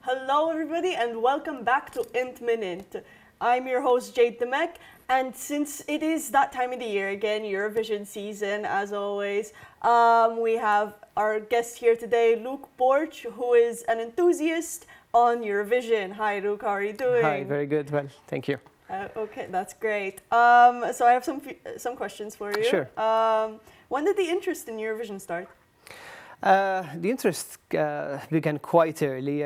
Hello everybody and welcome back to Int Minute. I'm your host Jade Demek, and since it is that time of the year again, Eurovision season as always, we have our guest here today, Luke Borg, who is an enthusiast on Eurovision. Hi Luke, how are you doing? Hi, very good. Well, thank you. Okay, that's great. So I have some questions for you. Sure. When did the interest in Eurovision start? The interest began quite early,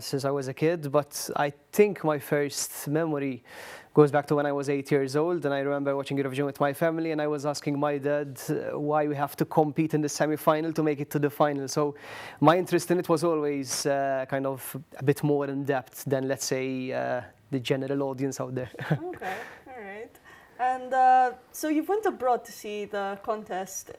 since I was a kid, but I think my first memory goes back to when I was 8 years old, and I remember watching Eurovision with my family, and I was asking my dad why we have to compete in the semi-final to make it to the final. So my interest in it was always kind of a bit more in depth than, let's say, the general audience out there. Okay, all right. And so you've went abroad to see the contest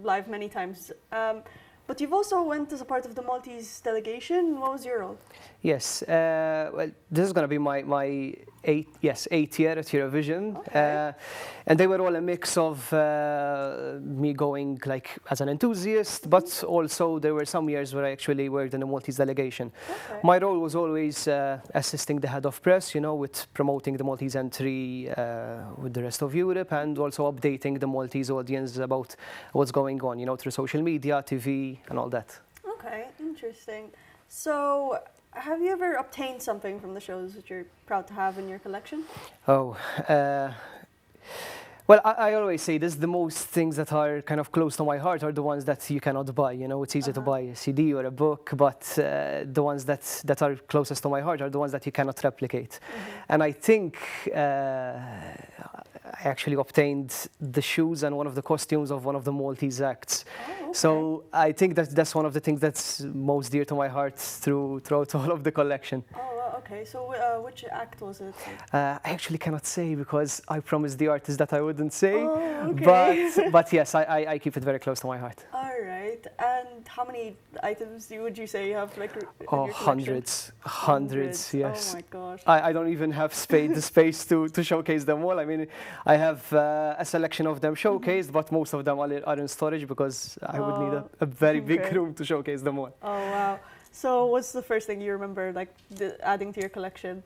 live many times, but you've also went as a part of the Maltese delegation. What was your role? Yes, well, this is going to be my eighth year at Eurovision, Okay. and they were all a mix of me going like as an enthusiast, but also there were some years where I actually worked in the Maltese delegation. Okay. My role was always assisting the head of press, with promoting the Maltese entry with the rest of Europe, and also updating the Maltese audience about what's going on, through social media, TV, and all that. Okay, interesting. So, have you ever obtained something from the shows that you're proud to have in your collection? Oh, well, I always say this, the most things that are kind of close to my heart are the ones that you cannot buy. It's easy to buy a CD or a book, but the ones that are closest to my heart are the ones that you cannot replicate. And I think I actually obtained the shoes and one of the costumes of one of the Maltese acts. Oh, okay. So I think that's one of the things that's most dear to my heart throughout all of the collection. Oh, okay. So, which act was it? I actually cannot say because I promised the artist that I wouldn't say. Oh, okay. But yes, I keep it very close to my heart. All right. And how many items would you say you have, like, in Oh, your collection? hundreds, yes. Oh my gosh. I don't even have the space to showcase them all. I mean, I have a selection of them showcased, but most of them are in storage because I would need a very big okay. room to showcase them all. Oh wow. So, what's the first thing you remember, like, adding to your collection?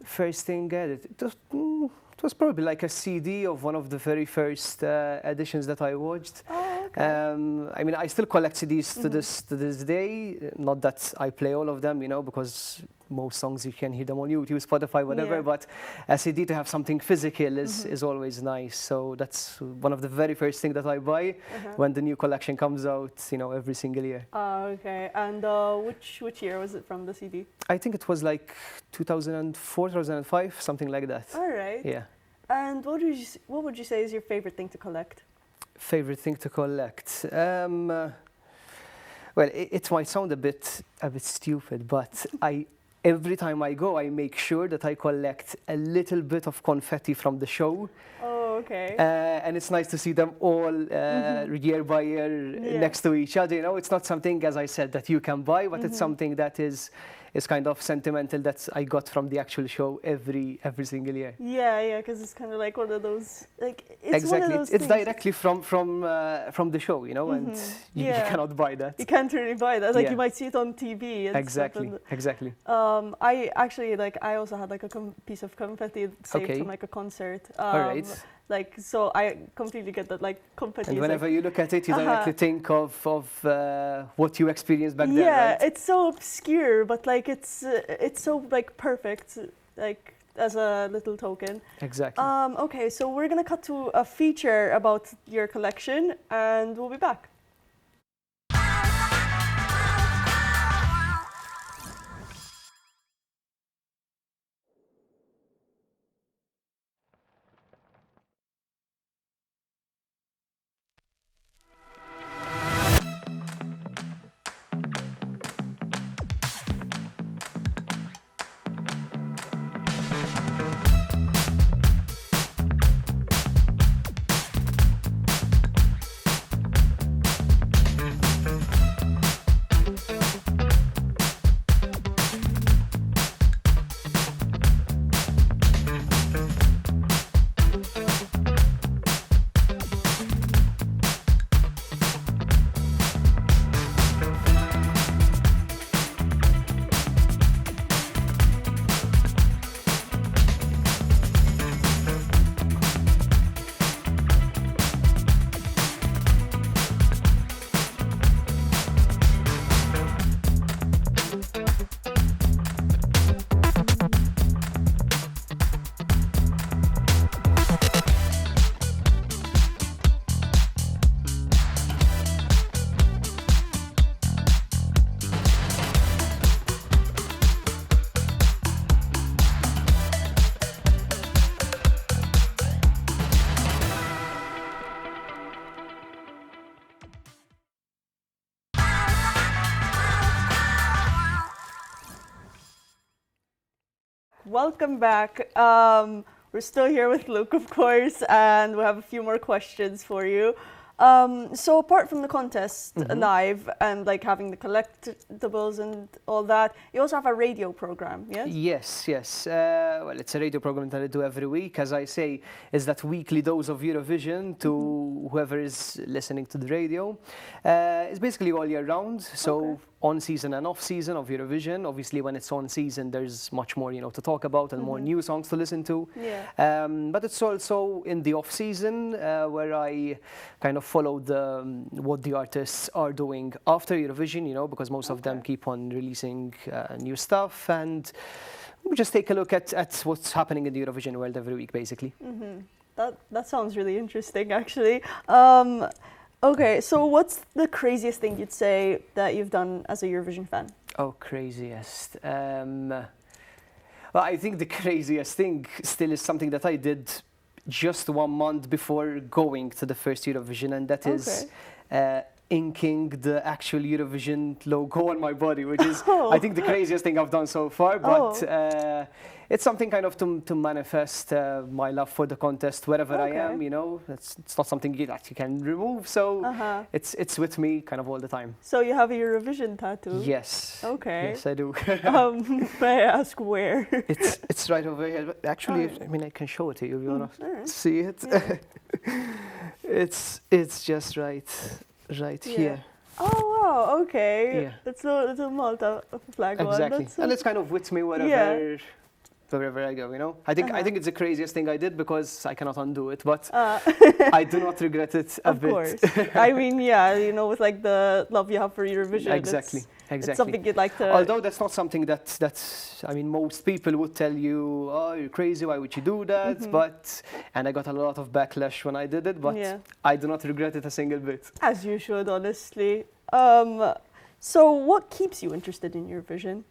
First thing added, it was probably like a CD of one of the very first editions that I watched. Oh, okay. I mean, I still collect CDs to this day. Not that I play all of them, because most songs you can hear them on YouTube, Spotify, whatever. Yeah. But a CD to have something physical is always nice. So that's one of the very first things that I buy when the new collection comes out, every single year. Oh, okay. And which year was it from, the CD? I think it was like 2004, 2005, something like that. All right. Yeah. And what would you say is your favorite thing to collect? Favorite thing to collect? Well, it might sound a bit stupid, but every time I go, I make sure that I collect a little bit of confetti from the show. Oh, okay. And it's nice to see them all year by year next to each other. It's not something, as I said, that you can buy, but it's something that is kind of sentimental that I got from the actual show every single year. Yeah, because it's kind of like one of those, like, it's exactly. one of those it's things. directly from the show, and you cannot buy that. You can't really buy that. Like, Yeah. you might see it on TV and Exactly, stuff. exactly. I actually, I also had like a piece of confetti saved from like a concert. All right. Like, so I completely get that, like, confetti And is whenever like, you look at it, you directly think of what you experienced back then, yeah, right? it's so obscure, but like it's so like perfect, like as a little token. Exactly. Okay, so we're gonna cut to a feature about your collection, and we'll be back. welcome back. We're still here with Luke, of course, and we have a few more questions for you. So apart from the contest live and like having the collectibles and all that, you also have a radio program, yes? Yes. Well, it's a radio program that I do every week. As I say, is that weekly dose of Eurovision to whoever is listening to the radio. It's basically all year round. So on season and off season of Eurovision. Obviously, when it's on season, there's much more, to talk about and more new songs to listen to. Yeah. But it's also in the off season where I kind of follow what the artists are doing after Eurovision, because most of them keep on releasing new stuff, and we just take a look at what's happening in the Eurovision world every week, basically. That sounds really interesting, actually. Okay, so what's the craziest thing you'd say that you've done as a Eurovision fan? Oh, craziest. Well, I think the craziest thing still is something that I did just 1 month before going to the first Eurovision, and that is inking the actual Eurovision logo on my body, which is, I think, the craziest thing I've done so far. But it's something kind of to manifest my love for the contest wherever I am. It's not something that you can remove, so it's with me kind of all the time. So you have a Eurovision tattoo? Yes. Okay. Yes, I do. May I ask where? It's right over here. But actually, I mean, I can show it to you if you want to see it. Yeah. It's just right here. Oh wow! Okay. Yeah. It's a Malta flag one. Exactly, and it's kind of with me wherever I go. I think it's the craziest thing I did because I cannot undo it, but I do not regret it a bit. Of course. I mean, with like the love you have for Eurovision. Exactly. It's something you'd like to. Although that's not something that's I mean, most people would tell you, oh, you're crazy, why would you do that? And I got a lot of backlash when I did it, but I do not regret it a single bit. As you should, honestly. So what keeps you interested in Eurovision?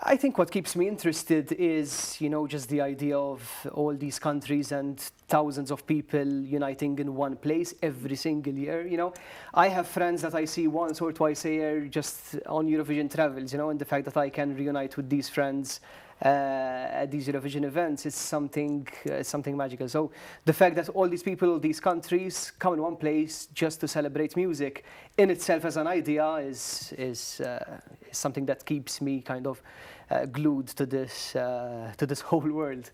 I think what keeps me interested is, just the idea of all these countries and thousands of people uniting in one place every single year. I have friends that I see once or twice a year just on Eurovision travels, and the fact that I can reunite with these friends at these Eurovision events is something magical. So the fact that all these people, these countries come in one place just to celebrate music in itself as an idea is something that keeps me kind of glued to this whole world.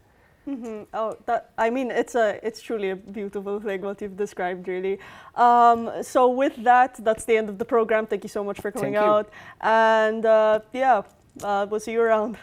Oh, it's truly a beautiful thing what you've described, really. So with that's the end of the program. Thank you so much for coming out, and we'll see you around.